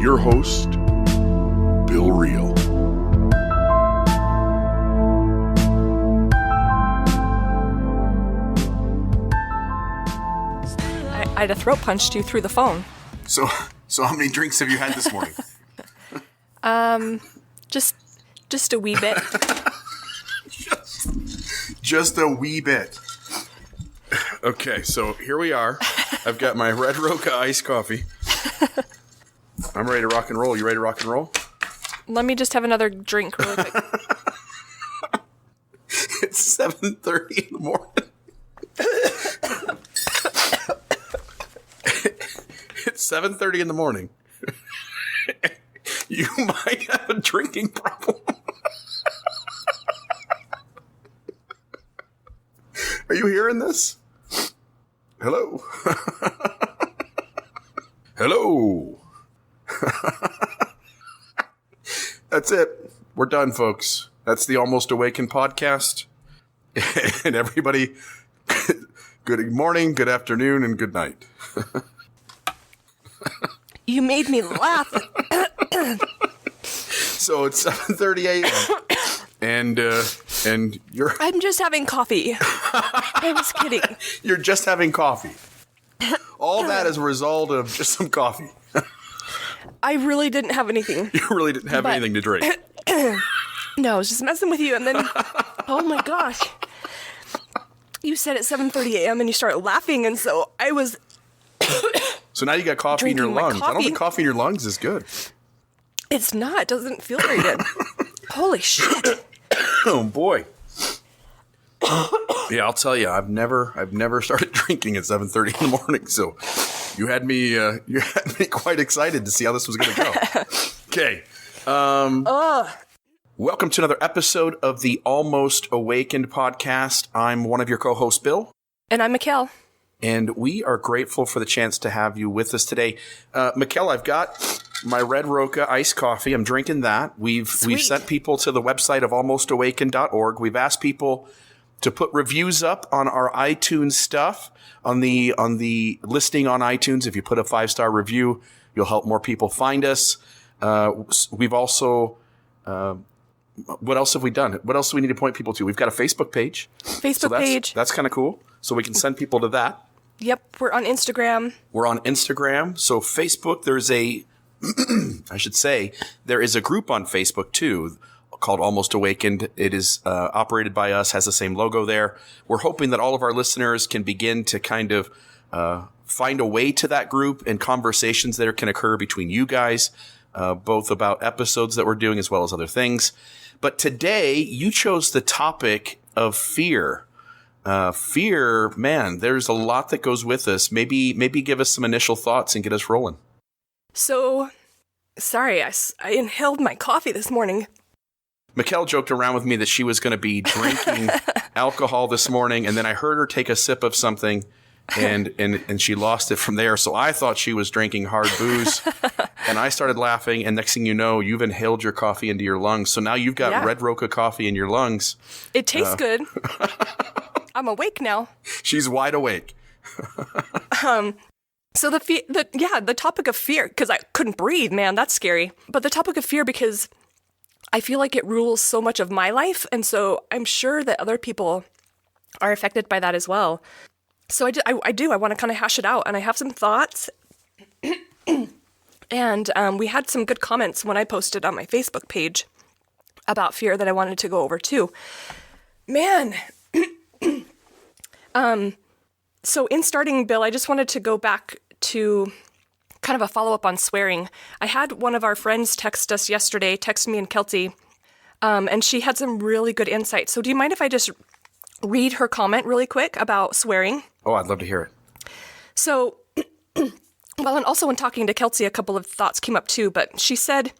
your host, Bill Reel. I'd have throat punched you through the phone. So how many drinks have you had this morning? Just a wee bit. Just a wee bit. Okay, so here we are. I've got my Red Roca iced coffee. I'm ready to rock and roll. You ready to rock and roll? Let me just have another drink really quick. It's 7:30 in the morning. It's 7:30 in the morning. You might have a drinking problem. Are you hearing this? Hello? Hello? That's it. We're done, folks. That's the Almost Awaken podcast. And everybody, good morning, good afternoon, and good night. You made me laugh. So it's 7:30 a.m. and you're... I'm just having coffee. I was kidding. You're just having coffee. All that is a result of just some coffee. I really didn't have anything. You really didn't have anything to drink. No, I was just messing with you, and then, oh my gosh. You said it's 7:30 a.m. and you started laughing, and so I was... So now you got coffee in your lungs. I don't think coffee in your lungs is good. It's not. It doesn't feel very good. Holy shit. Oh, boy. Yeah, I'll tell you, I've never started drinking at 7:30 in the morning, so you had me quite excited to see how this was going to go. Okay. Welcome to another episode of the Almost Awakened podcast. I'm one of your co-hosts, Bill. And I'm Mekael. And we are grateful for the chance to have you with us today. Mekael, I've got my Red Roca iced coffee. I'm drinking that. We've sent people to the website of almostawaken.org. We've asked people to put reviews up on our iTunes stuff, on the listing on iTunes. If you put a 5-star review, you'll help more people find us. We've also, what else have we done? What else do we need to point people to? We've got a Facebook page. Page. That's kind of cool. So we can send people to that. Yep, we're on Instagram. So Facebook, there's there is a group on Facebook too called Almost Awakened. It is operated by us, has the same logo there. We're hoping that all of our listeners can begin to kind of find a way to that group, and conversations there can occur between you guys, both about episodes that we're doing as well as other things. But today you chose the topic of fear. Fear, man, there's a lot that goes with this. Maybe give us some initial thoughts and get us rolling. So, sorry, I inhaled my coffee this morning. Mekael joked around with me that she was going to be drinking alcohol this morning, and then I heard her take a sip of something, and she lost it from there. So I thought she was drinking hard booze, and I started laughing, and next thing you know, you've inhaled your coffee into your lungs. So now you've got Red Roca coffee in your lungs. It tastes good. I'm awake now. She's wide awake. So the topic of fear, because I couldn't breathe, man, that's scary. But the topic of fear, because I feel like it rules so much of my life, and so I'm sure that other people are affected by that as well. So I want to kind of hash it out, and I have some thoughts. And we had some good comments when I posted on my Facebook page about fear that I wanted to go over too. Man. So in starting, Bill, I just wanted to go back to kind of a follow-up on swearing. I had one of our friends text me and Kelsey, and she had some really good insight. So do you mind if I just read her comment really quick about swearing? Oh, I'd love to hear it. So, well, and also when talking to Kelsey, a couple of thoughts came up too, but she said,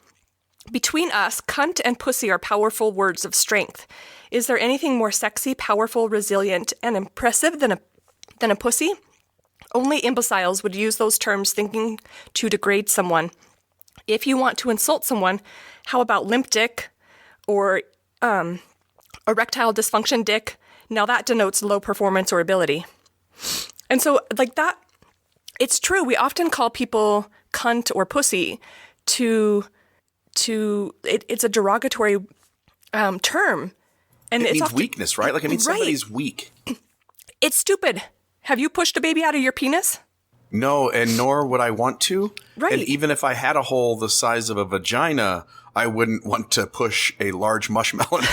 between us, cunt and pussy are powerful words of strength. Is there anything more sexy, powerful, resilient, and impressive than a pussy? Only imbeciles would use those terms thinking to degrade someone. If you want to insult someone, how about limp dick or erectile dysfunction dick? Now that denotes low performance or ability. And so, like that, it's true. We often call people cunt or pussy it's a derogatory term. And it it's means often weakness, right? Like it means Right. somebody's weak. It's stupid. Have you pushed a baby out of your penis? No, and nor would I want to. Right. And even if I had a hole the size of a vagina, I wouldn't want to push a large mushmelon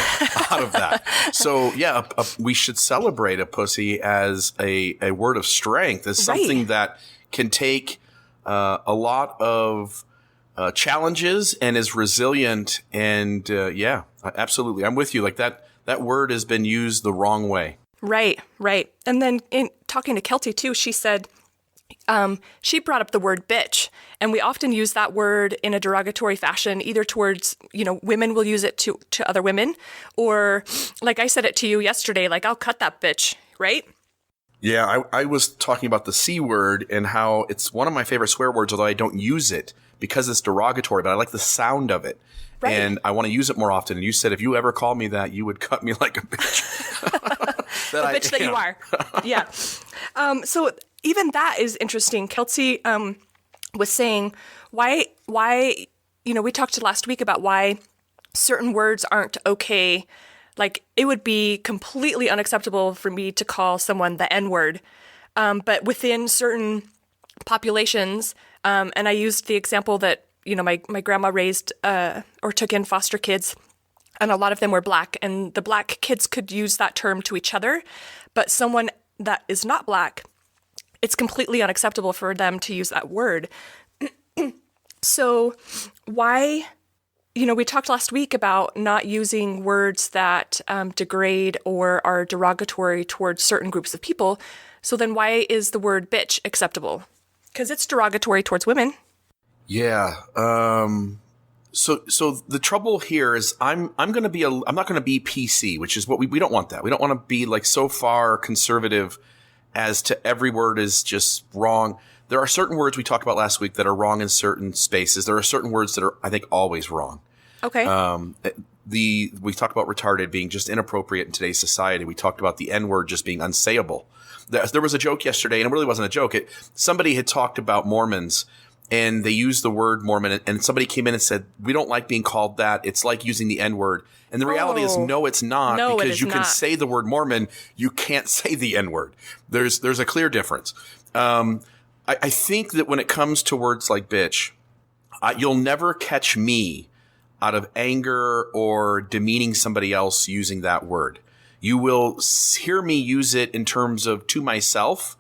out of that. So, yeah, we should celebrate a pussy as a word of strength, as something Right. that can take a lot of challenges and is resilient. And yeah, absolutely. I'm with you. Like that word has been used the wrong way. Right, right. And then in talking to Kelty too, she said she brought up the word bitch, and we often use that word in a derogatory fashion, either towards, women will use it to other women, or like I said it to you yesterday, like I'll cut that bitch, right? Yeah, I was talking about the C word and how it's one of my favorite swear words, although I don't use it because it's derogatory, but I like the sound of it. Right. And I want to use it more often. And you said if you ever called me that, you would cut me like a bitch. The bitch that you are. Yeah. So even that is interesting. Kelsey was saying why, we talked last week about why certain words aren't okay. Like it would be completely unacceptable for me to call someone the N-word. But within certain populations, and I used the example that, my grandma raised or took in foster kids, and a lot of them were black, and the black kids could use that term to each other, but someone that is not black, it's completely unacceptable for them to use that word. So why, we talked last week about not using words that degrade or are derogatory towards certain groups of people. So then why is the word bitch acceptable? Because it's derogatory towards women. Yeah. So the trouble here is I'm not going to be PC, which is what we don't want that. We don't want to be like so far conservative as to every word is just wrong. There are certain words we talked about last week that are wrong in certain spaces. There are certain words that are, I think, always wrong. Okay. We talked about retarded being just inappropriate in today's society. We talked about the N-word just being unsayable. There was a joke yesterday, and it really wasn't a joke. Somebody had talked about Mormons, and they used the word Mormon, and somebody came in and said, we don't like being called that. It's like using the N-word. And the reality is, no, it's not, No, because it is you can not. say the word Mormon. You can't say the N-word. There's a clear difference. I think that when it comes to words like bitch, you'll never catch me out of anger or demeaning somebody else using that word. You will hear me use it in terms of to myself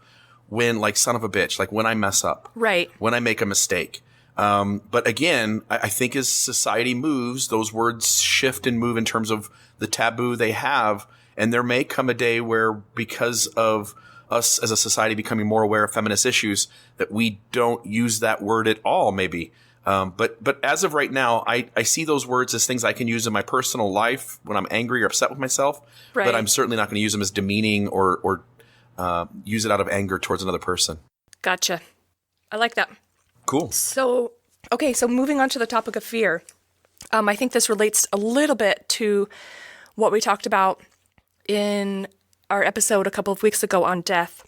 when, like, son of a bitch, like when I mess up. Right. When I make a mistake. But again, I think as society moves, those words shift and move in terms of the taboo they have. And there may come a day where, because of us as a society becoming more aware of feminist issues, that we don't use that word at all, maybe. But as of right now, I see those words as things I can use in my personal life when I'm angry or upset with myself. Right. But I'm certainly not going to use them as demeaning or use it out of anger towards another person. Gotcha. I like that. Cool. So moving on to the topic of fear. I think this relates a little bit to what we talked about in our episode a couple of weeks ago on death.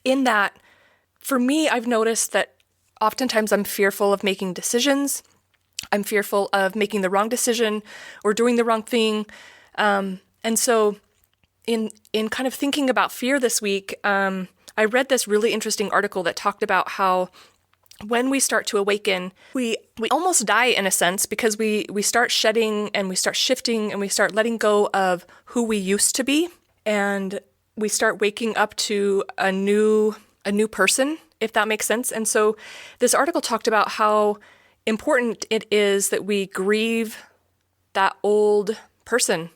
In that, for me, I've noticed that oftentimes I'm fearful of making decisions. I'm fearful of making the wrong decision or doing the wrong thing. And so in kind of thinking about fear this week, I read this really interesting article that talked about how when we start to awaken, we almost die in a sense, because we start shedding and we start shifting and we start letting go of who we used to be, and we start waking up to a new person, if that makes sense. And so this article talked about how important it is that we grieve that old person,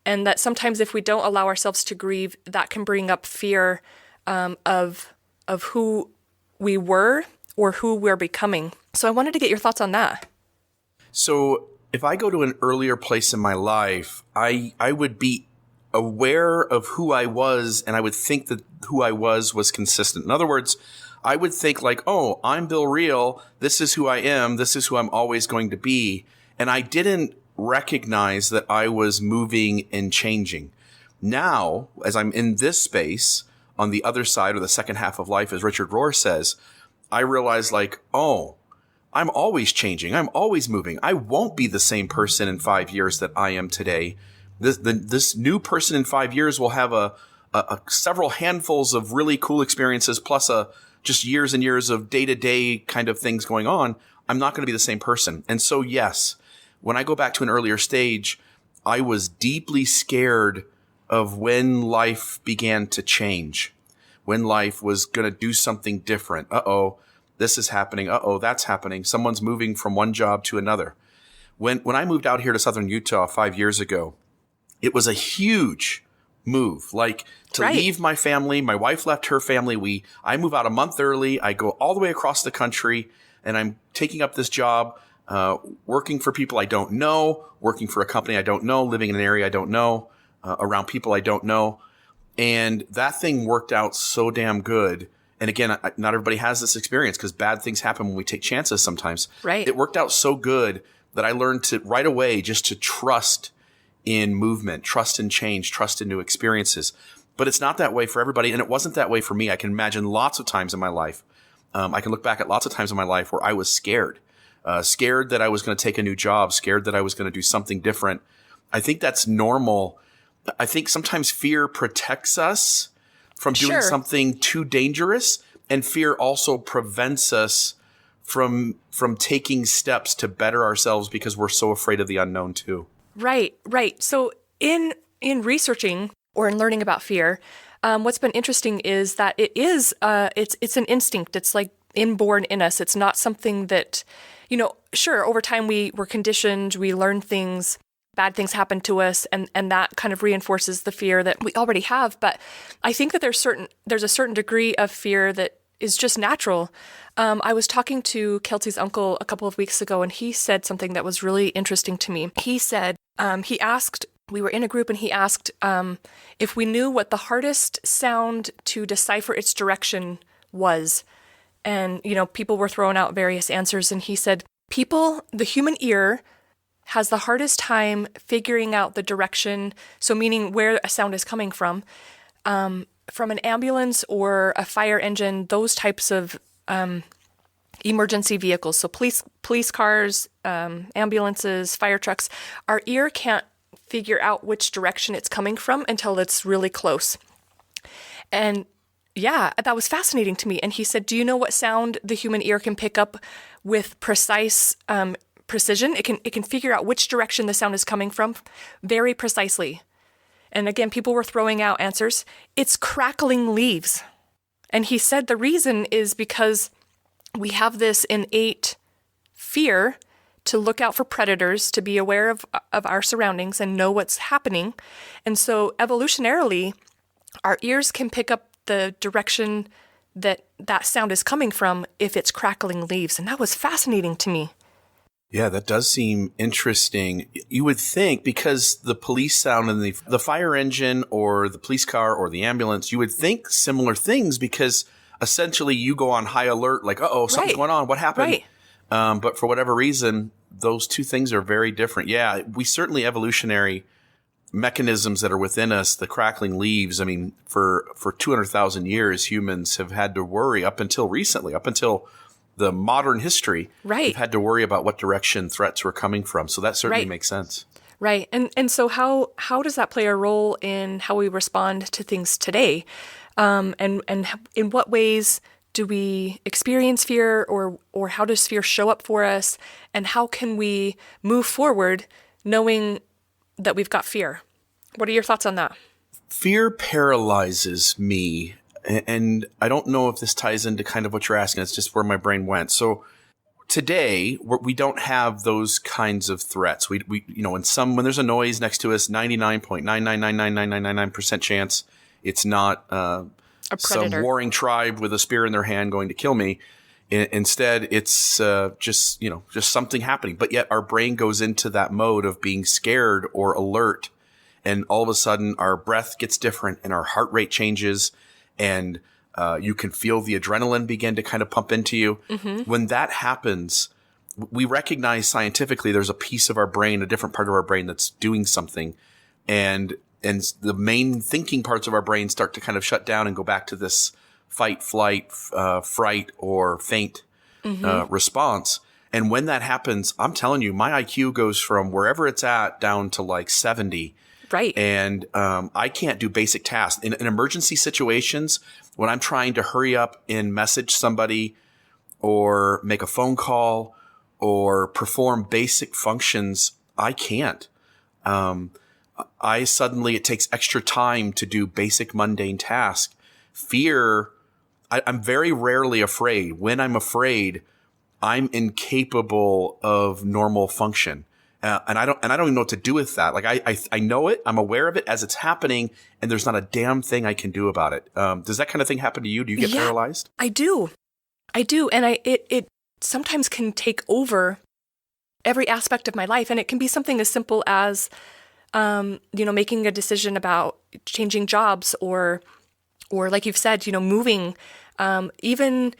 and that sometimes if we don't allow ourselves to grieve, that can bring up fear of who we were or who we're becoming. So I wanted to get your thoughts on that. So if I go to an earlier place in my life, I would be aware of who I was, and I would think that who I was consistent. In other words, I would think like, oh, I'm Bill Reel. This is who I am. This is who I'm always going to be. And I didn't recognize that I was moving and changing. Now, as I'm in this space on the other side, or the second half of life, as Richard Rohr says, I realize like, oh, I'm always changing. I'm always moving. I won't be the same person in 5 years that I am today. This new person in 5 years will have a several handfuls of really cool experiences, plus just years and years of day-to-day kind of things going on. I'm not going to be the same person. And so, yes, when I go back to an earlier stage, I was deeply scared of when life began to change, when life was going to do something different. Uh-oh, this is happening. Uh-oh, that's happening. Someone's moving from one job to another. When I moved out here to Southern Utah 5 years ago, it was a huge move. Like to leave my family, my wife left her family. I move out a month early. I go all the way across the country, and I'm taking up this job, working for people I don't know, working for a company I don't know, living in an area I don't know, around people I don't know. And that thing worked out so damn good. And again, not everybody has this experience because bad things happen when we take chances sometimes. Right. It worked out so good that I learned to right away just to trust in movement, trust in change, trust in new experiences. But it's not that way for everybody. And it wasn't that way for me. I can imagine lots of times in my life. I can look back at lots of times in my life where I was scared. Scared that I was going to take a new job, scared that I was going to do something different. I think that's normal. I think sometimes fear protects us from doing something too dangerous, and fear also prevents us from taking steps to better ourselves because we're so afraid of the unknown too. Right. So in researching or in learning about fear, what's been interesting is that it's an instinct. It's like inborn in us. It's not something that, sure, over time we're conditioned, we learn things, bad things happen to us, and that kind of reinforces the fear that we already have. But I think that there's a certain degree of fear that is just natural. I was talking to Kelsey's uncle a couple of weeks ago, and he said something that was really interesting to me. He said, we were in a group, and he asked if we knew what the hardest sound to decipher its direction was. And, people were throwing out various answers, and he said, the human ear has the hardest time figuring out the direction, so meaning where a sound is coming from an ambulance or a fire engine, those types of emergency vehicles. So police cars, ambulances, fire trucks. Our ear can't figure out which direction it's coming from until it's really close. And yeah, that was fascinating to me. And he said, do you know what sound the human ear can pick up with precise precision? It can figure out which direction the sound is coming from very precisely. And again, people were throwing out answers. It's crackling leaves. And he said the reason is because we have this innate fear to look out for predators, to be aware of our surroundings and know what's happening. And so evolutionarily, our ears can pick up the direction that sound is coming from if it's crackling leaves. And that was fascinating to me. Yeah, that does seem interesting. You would think because the police sound and the fire engine or the police car or the ambulance, you would think similar things because essentially you go on high alert like, uh-oh, something's going on. What happened? Right. But for whatever reason, those two things are very different. Yeah, we certainly evolutionary mechanisms that are within us, the crackling leaves. I mean, for 200,000 years, humans have had to worry up until recently, up until the modern history, we've had to worry about what direction threats were coming from. So that certainly makes sense. Right. And so how does that play a role in how we respond to things today? And in what ways do we experience fear or how does fear show up for us? And how can we move forward knowing that we've got fear? What are your thoughts on that? Fear paralyzes me. And I don't know if this ties into kind of what you're asking. It's just where my brain went. So today, we don't have those kinds of threats. We when there's a noise next to us, 99.9999999% chance it's not some warring tribe with a spear in their hand going to kill me. Instead, it's just something happening. But yet our brain goes into that mode of being scared or alert. And all of a sudden, our breath gets different and our heart rate changes. And you can feel the adrenaline begin to kind of pump into you. Mm-hmm. When that happens, we recognize scientifically there's a piece of our brain, a different part of our brain that's doing something. And the main thinking parts of our brain start to kind of shut down and go back to this fight, flight, fright, or faint response. And when that happens, I'm telling you, my IQ goes from wherever it's at down to like 70. Right. And I can't do basic tasks. In emergency situations, when I'm trying to hurry up and message somebody or make a phone call or perform basic functions, I can't. It takes extra time to do basic mundane tasks. Fear, I'm very rarely afraid. When I'm afraid, I'm incapable of normal function. And I don't even know what to do with that. Like I know it, I'm aware of it as it's happening, and there's not a damn thing I can do about it. Does that kind of thing happen to you? Do you get paralyzed? I do. And it sometimes can take over every aspect of my life. And it can be something as simple as, making a decision about changing jobs or like you've said, moving, even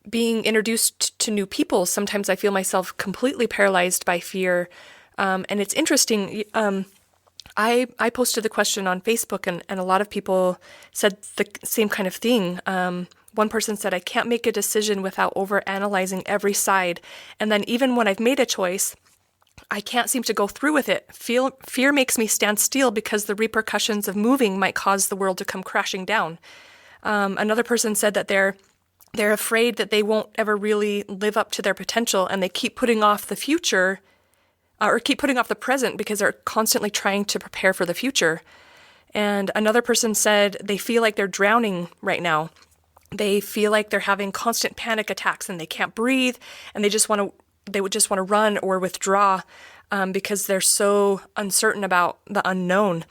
being introduced to new people. Sometimes I feel myself completely paralyzed by fear. And it's interesting. I posted the question on Facebook and a lot of people said the same kind of thing. One person said, I can't make a decision without overanalyzing every side. And then even when I've made a choice, I can't seem to go through with it. Fear makes me stand still because the repercussions of moving might cause the world to come crashing down. Another person said that they're afraid that they won't ever really live up to their potential, and they keep putting off the future or keep putting off the present because they're constantly trying to prepare for the future. And another person said they feel like they're drowning right now. They feel like they're having constant panic attacks and they can't breathe, and they would just want to run or withdraw because they're so uncertain about the unknown.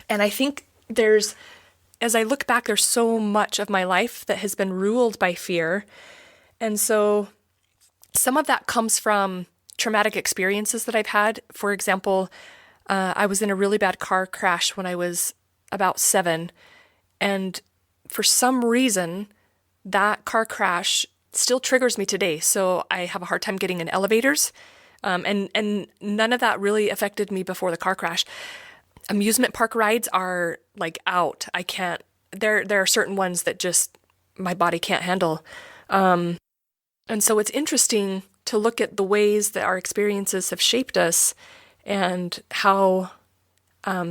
And I think as I look back, there's so much of my life that has been ruled by fear. And so some of that comes from traumatic experiences that I've had. For example, I was in a really bad car crash when I was about 7. And for some reason, that car crash still triggers me today. So I have a hard time getting in elevators. And none of that really affected me before the car crash. Amusement park rides are like out. I can't, there are certain ones that just my body can't handle. And so it's interesting to look at the ways that our experiences have shaped us and how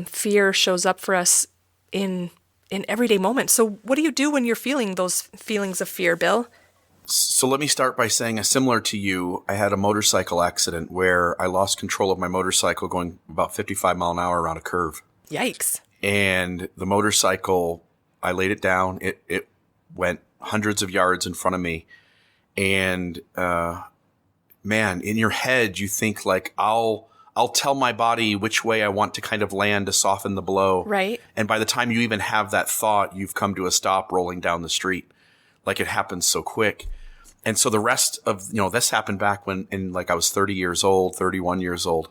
fear shows up for us in everyday moments. So what do you do when you're feeling those feelings of fear, Bill? So let me start by saying, similar to you, I had a motorcycle accident where I lost control of my motorcycle going about 55 mile an hour around a curve. Yikes. And the motorcycle, I laid it down. It went hundreds of yards in front of me. And man, in your head, you think like, I'll tell my body which way I want to kind of land to soften the blow. Right. And by the time you even have that thought, you've come to a stop rolling down the street. Like it happens so quick. And so the rest of, this happened back when I was 30 years old, 31 years old.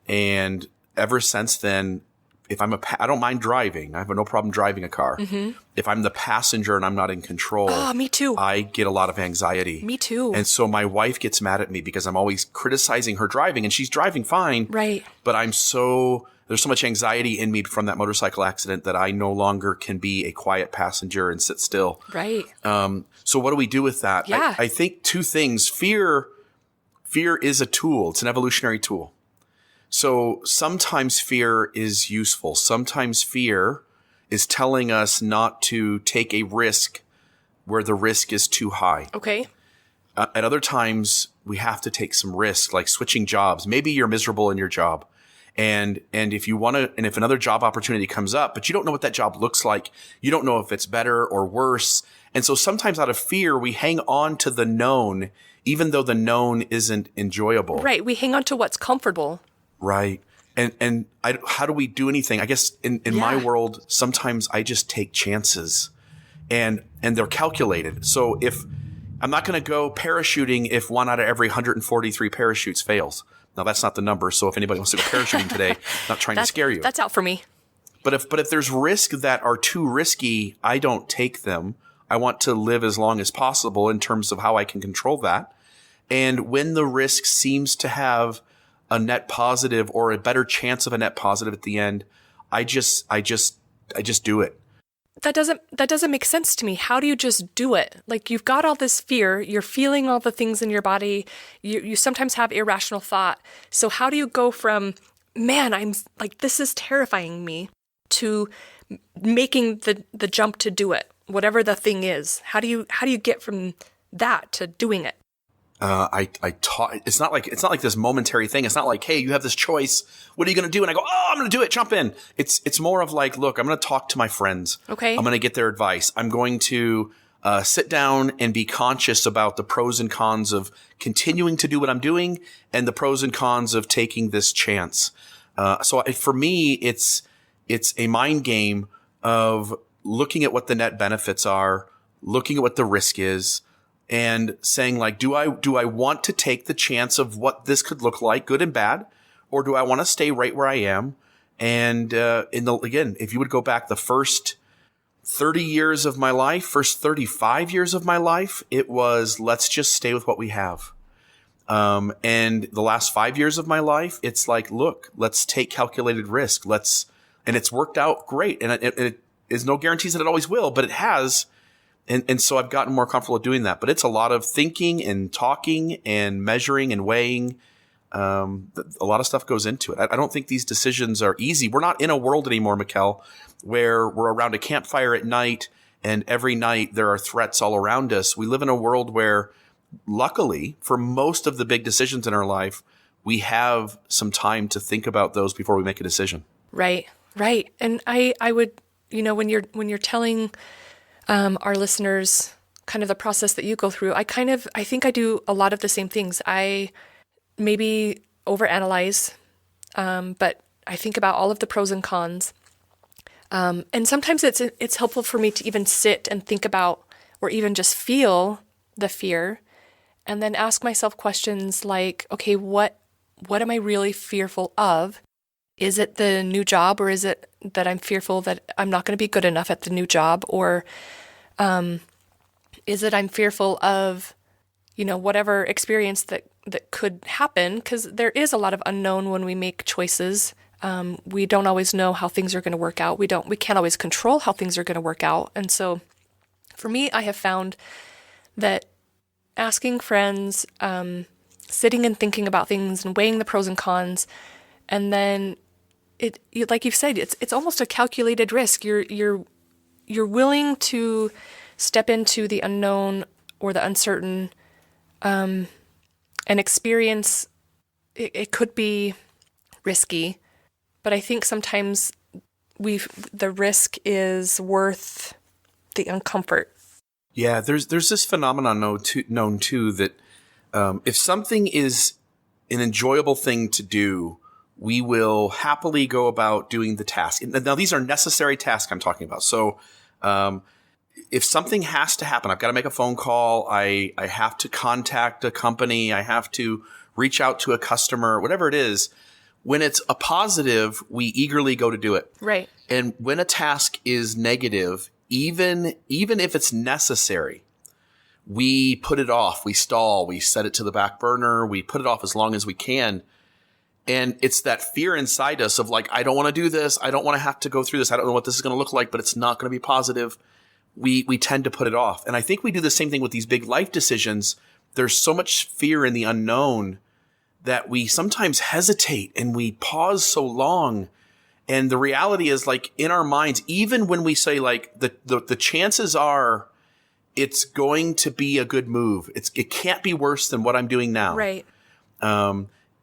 And ever since then, if I don't mind driving. I have no problem driving a car. Mm-hmm. If I'm the passenger and I'm not in control. Oh, me too. I get a lot of anxiety. Me too. And so my wife gets mad at me because I'm always criticizing her driving, and she's driving fine. Right. But there's so much anxiety in me from that motorcycle accident that I no longer can be a quiet passenger and sit still. Right. So what do we do with that? Yeah. I think two things. Fear is a tool. It's an evolutionary tool. So sometimes fear is useful. Sometimes fear is telling us not to take a risk where the risk is too high. Okay. At other times, we have to take some risk, like switching jobs. Maybe you're miserable in your job. And if you want to, and if another job opportunity comes up, but you don't know what that job looks like, you don't know if it's better or worse. And so sometimes out of fear, we hang on to the known, even though the known isn't enjoyable. Right. We hang on to what's comfortable. Right. And how do we do anything? I guess in my world, sometimes I just take chances and they're calculated. So if I'm not going to go parachuting if 1 out of every 143 parachutes fails. Now that's not the number. So if anybody wants to go parachuting today, not trying to scare you. That's out for me. But if there's risks that are too risky, I don't take them. I want to live as long as possible in terms of how I can control that. And when the risk seems to have a net positive or a better chance of a net positive at the end, I just do it. that doesn't make sense to me. How do you just do it? Like, you've got all this fear, you're feeling all the things in your body, you sometimes have irrational thought. So how do you go from, man, I'm like, this is terrifying me, to making the jump to do it, whatever the thing is? How do you get from that to doing it? I taught. It's not like this momentary thing. It's not like, hey, you have this choice. What are you going to do? And I go, oh, I'm going to do it. Jump in. It's more of like, look, I'm going to talk to my friends. Okay. I'm going to get their advice. I'm going to sit down and be conscious about the pros and cons of continuing to do what I'm doing, and the pros and cons of taking this chance. For me, it's a mind game of looking at what the net benefits are, looking at what the risk is, and saying, like, do I want to take the chance of what this could look like, good and bad, or do I want to stay right where I am? And again, if you would go back the first 30 years of my life, first 35 years of my life, it was, let's just stay with what we have. And the last 5 years of my life, it's like, look, let's take calculated risk. And it's worked out great. And it is no guarantees that it always will, but it has. And so I've gotten more comfortable doing that. But it's a lot of thinking and talking and measuring and weighing. A lot of stuff goes into it. I don't think these decisions are easy. We're not in a world anymore, Mikael, where we're around a campfire at night and every night there are threats all around us. We live in a world where, luckily, for most of the big decisions in our life, we have some time to think about those before we make a decision. Right. And I would, when you're telling our listeners kind of the process that you go through, I think I do a lot of the same things. I maybe overanalyze, but I think about all of the pros and cons. And sometimes it's helpful for me to even sit and think about, or even just feel the fear, and then ask myself questions like, okay, what am I really fearful of? Is it the new job, or is it that I'm fearful that I'm not going to be good enough at the new job? Or is it I'm fearful of, whatever experience that could happen? Because there is a lot of unknown when we make choices. We don't always know how things are going to work out. We can't always control how things are going to work out. And so for me, I have found that asking friends, sitting and thinking about things and weighing the pros and cons, and then like you've said, it's almost a calculated risk. You're willing to step into the unknown or the uncertain, and experience. It could be risky, but I think sometimes the risk is worth the uncomfort. Yeah, there's this phenomenon known too that if something is an enjoyable thing to do, we will happily go about doing the task. Now, these are necessary tasks I'm talking about. So if something has to happen, I've got to make a phone call, I have to contact a company, I have to reach out to a customer, whatever it is, when it's a positive, we eagerly go to do it. Right. And when a task is negative, even if it's necessary, we put it off, we stall, we set it to the back burner, we put it off as long as we can. And it's that fear inside us of like, I don't want to do this. I don't want to have to go through this. I don't know what this is going to look like, but it's not going to be positive. We tend to put it off. And I think we do the same thing with these big life decisions. There's so much fear in the unknown that we sometimes hesitate and we pause so long. And the reality is, like, in our minds, even when we say like the chances are it's going to be a good move. It can't be worse than what I'm doing now. Right.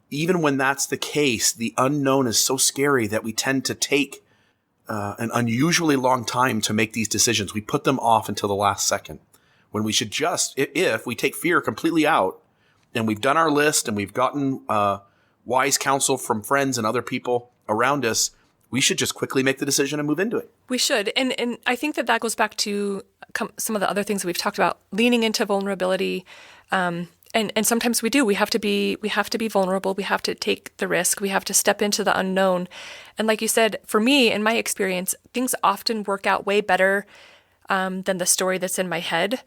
Even when that's the case, the unknown is so scary that we tend to take an unusually long time to make these decisions. We put them off until the last second, when we should just, if we take fear completely out and we've done our list and we've gotten wise counsel from friends and other people around us, we should just quickly make the decision and move into it. We should. And I think that goes back to some of the other things that we've talked about, leaning into vulnerability. And sometimes we do. We have to be vulnerable. We have to take the risk. We have to step into the unknown. And like you said, for me, in my experience, things often work out way better than the story that's in my head.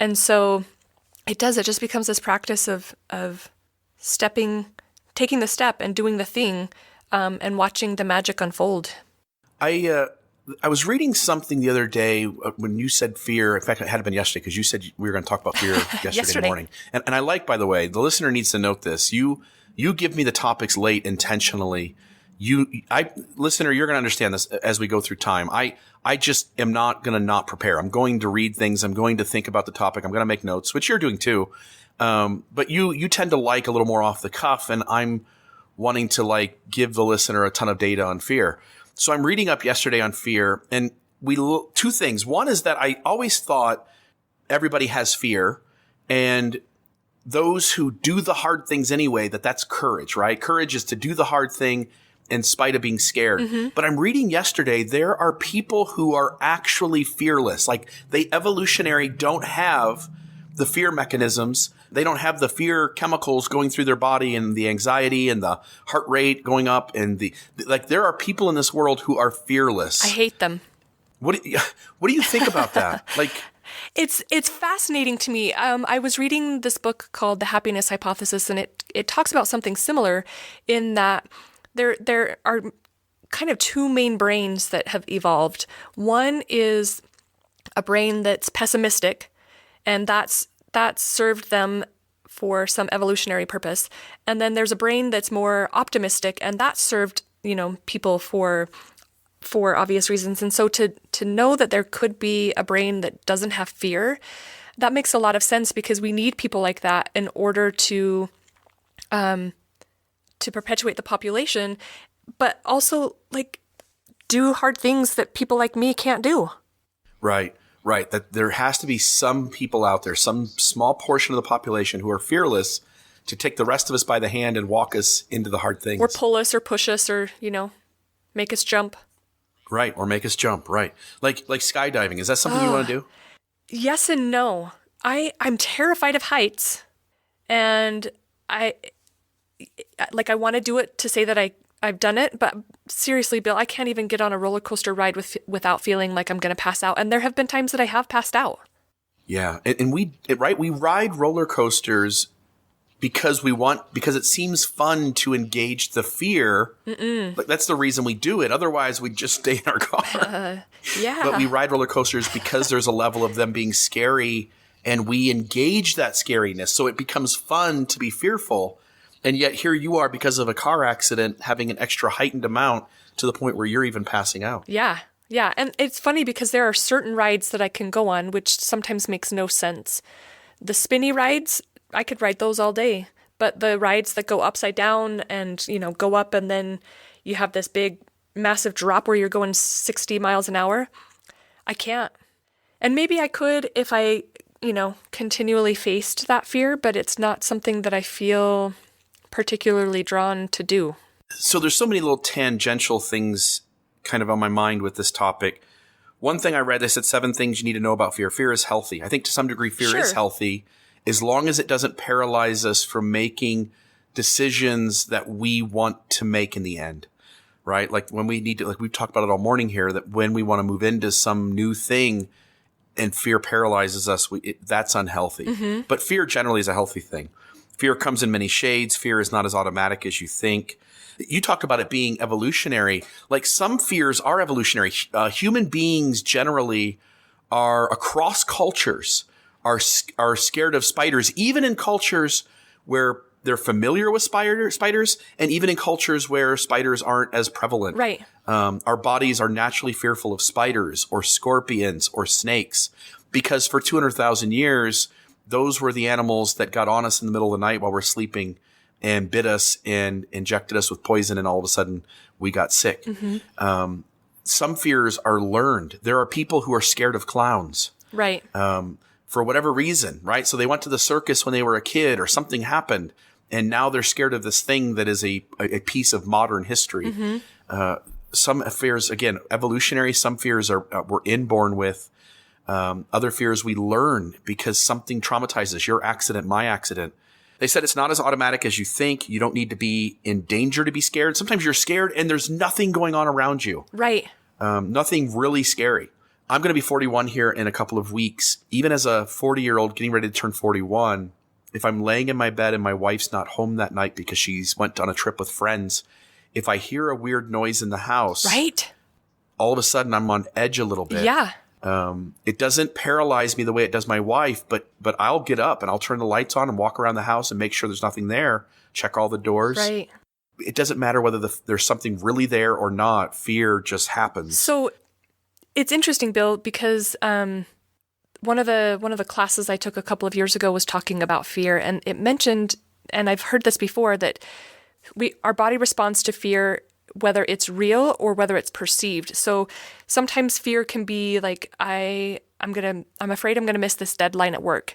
And so it just becomes this practice of taking the step and doing the thing, and watching the magic unfold. I I was reading something the other day when you said fear. In fact, it had been yesterday because you said we were going to talk about fear yesterday morning. And I like, by the way, the listener needs to note this. You give me the topics late intentionally. Listener, you're going to understand this as we go through time. I just am not going to not prepare. I'm going to read things. I'm going to think about the topic. I'm going to make notes, which you're doing too. But you tend to like a little more off the cuff, and I'm wanting to like give the listener a ton of data on fear. So I'm reading up yesterday on fear, and two things. One is that I always thought everybody has fear, and those who do the hard things anyway, that's courage, right? Courage is to do the hard thing in spite of being scared. Mm-hmm. But I'm reading yesterday, there are people who are actually fearless. Like they evolutionary don't have the fear mechanisms. They don't have the fear chemicals going through their body and the anxiety and the heart rate going up and there are people in this world who are fearless. I hate them. What do you think about that? Like, it's fascinating to me. I was reading this book called The Happiness Hypothesis, and it talks about something similar in that there are kind of two main brains that have evolved. One is a brain that's pessimistic, and that's served them for some evolutionary purpose. And then there's a brain that's more optimistic, and that served, people for obvious reasons. And so to know that there could be a brain that doesn't have fear, that makes a lot of sense because we need people like that in order to perpetuate the population, but also like do hard things that people like me can't do. Right. That there has to be some people out there, some small portion of the population who are fearless to take the rest of us by the hand and walk us into the hard things. Or pull us or push us or, make us jump. Right. Or make us jump. Right. Like skydiving. Is that something you want to do? Yes and no. I'm terrified of heights, and I want to do it to say that I've done it, but seriously, Bill, I can't even get on a roller coaster ride without feeling like I'm going to pass out. And there have been times that I have passed out. Yeah. And we ride roller coasters because it seems fun to engage the fear. Like that's the reason we do it. Otherwise we'd just stay in our car. Yeah. But we ride roller coasters because there's a level of them being scary, and we engage that scariness. So it becomes fun to be fearful. And yet here you are, because of a car accident, having an extra heightened amount to the point where you're even passing out. Yeah. Yeah. And it's funny because there are certain rides that I can go on, which sometimes makes no sense. The spinny rides, I could ride those all day. But the rides that go upside down and, go up and then you have this big, massive drop where you're going 60 miles an hour, I can't. And maybe I could if I, continually faced that fear, but it's not something that I feel particularly drawn to do. So there's so many little tangential things kind of on my mind with this topic. One thing I read, they said 7 things you need to know about fear. Fear is healthy. I think to some degree fear is healthy as long as it doesn't paralyze us from making decisions that we want to make in the end, right? Like when we need to, like we've talked about it all morning here, that when we want to move into some new thing and fear paralyzes us, that's unhealthy. Mm-hmm. But fear generally is a healthy thing. Fear comes in many shades. Fear is not as automatic as you think. You talked about it being evolutionary. Like some fears are evolutionary. Human beings generally are across cultures are scared of spiders, even in cultures where they're familiar with spiders, and even in cultures where spiders aren't as prevalent. Right. Our bodies are naturally fearful of spiders or scorpions or snakes because for 200,000 years, those were the animals that got on us in the middle of the night while we're sleeping and bit us and injected us with poison, and all of a sudden we got sick. Mm-hmm. Some fears are learned. There are people who are scared of clowns. Right. For whatever reason, right? So they went to the circus when they were a kid or something happened, and now they're scared of this thing that is a piece of modern history. Mm-hmm. Some fears, again, evolutionary, some fears we're inborn with. Other fears we learn because something traumatizes your accident, my accident. They said it's not as automatic as you think. You don't need to be in danger to be scared. Sometimes you're scared and there's nothing going on around you. Right. Nothing really scary. I'm going to be 41 here in a couple of weeks. Even as a 40-year-old getting ready to turn 41, if I'm laying in my bed and my wife's not home that night because she's went on a trip with friends, if I hear a weird noise in the house, right, all of a sudden I'm on edge a little bit. Yeah. It doesn't paralyze me the way it does my wife, but I'll get up and I'll turn the lights on and walk around the house and make sure there's nothing there. Check all the doors. Right. It doesn't matter whether there's something really there or not. Fear just happens. So it's interesting, Bill, because one of the classes I took a couple of years ago was talking about fear, and it mentioned, and I've heard this before, that our body responds to fear whether it's real or whether it's perceived. So sometimes fear can be like, I'm afraid I'm gonna miss this deadline at work,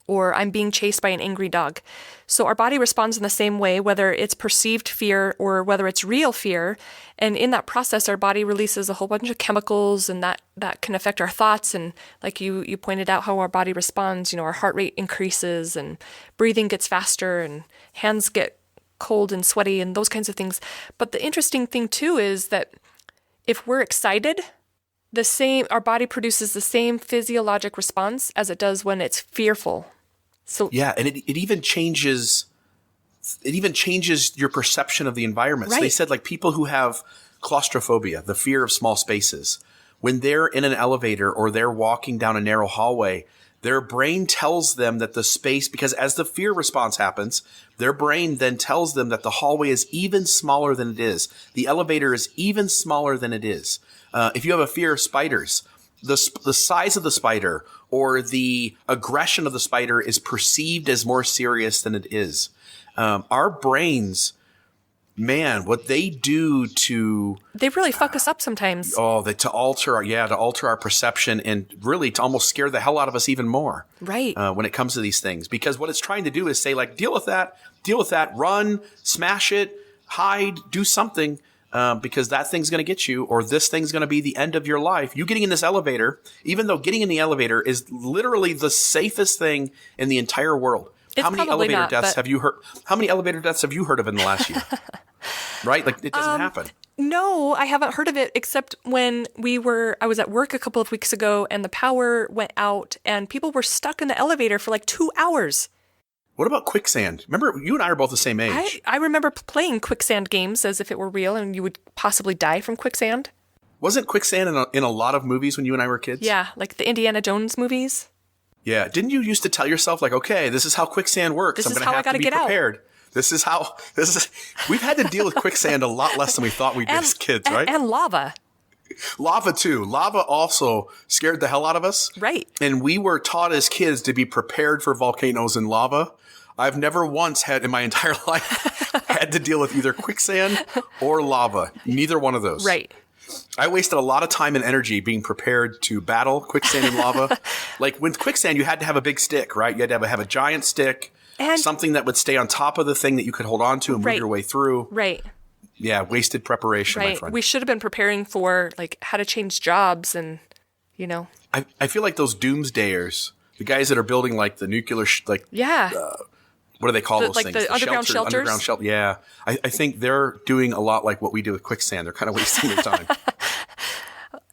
or I'm being chased by an angry dog. So our body responds in the same way, whether it's perceived fear or whether it's real fear. And in that process, our body releases a whole bunch of chemicals, and that can affect our thoughts. And like you pointed out how our body responds, our heart rate increases and breathing gets faster and hands get cold and sweaty and those kinds of things. But the interesting thing too is that if we're excited, our body produces the same physiologic response as it does when it's fearful. So yeah, and it even changes your perception of the environment. Right. So they said like people who have claustrophobia, the fear of small spaces, when they're in an elevator or they're walking down a narrow hallway, their brain tells them that the space, because as the fear response happens, their brain then tells them that the hallway is even smaller than it is. The elevator is even smaller than it is. If you have a fear of spiders, the size of the spider or the aggression of the spider is perceived as more serious than it is. Our brains, man, what they do they really fuck us up sometimes. To alter our perception and really to almost scare the hell out of us even more. Right. When it comes to these things, because what it's trying to do is say like, deal with that, run, smash it, hide, do something. Because that thing's going to get you, or this thing's going to be the end of your life. You getting in this elevator, even though getting in the elevator is literally the safest thing in the entire world. How many elevator deaths have you heard? How many elevator deaths have you heard of in the last year? Right? Like it doesn't happen. No, I haven't heard of it except when I was at work a couple of weeks ago and the power went out and people were stuck in the elevator for like 2 hours. What about quicksand? Remember, you and I are both the same age. I remember playing quicksand games as if it were real and you would possibly die from quicksand. Wasn't quicksand in a lot of movies when you and I were kids? Yeah, like the Indiana Jones movies. Yeah. Didn't you used to tell yourself like, okay, this is how quicksand works. I'm going to have to be prepared. We've had to deal with quicksand a lot less than we thought we did as kids, right? And lava. Lava too. Lava also scared the hell out of us. Right. And we were taught as kids to be prepared for volcanoes and lava. I've never once had in my entire life had to deal with either quicksand or lava. Neither one of those. Right. I wasted a lot of time and energy being prepared to battle quicksand and lava. Like with quicksand, you had to have a big stick, right? You had to have a giant stick, and something that would stay on top of the thing that you could hold on to and move your way through. Right. Yeah, wasted preparation, my friend. We should have been preparing for like how to change jobs and, I feel like those doomsdayers, the guys that are building like the nuclear, what do they call those things? The underground shelters? Underground shelter. Yeah. I think they're doing a lot like what we do with quicksand. They're kind of wasting their time.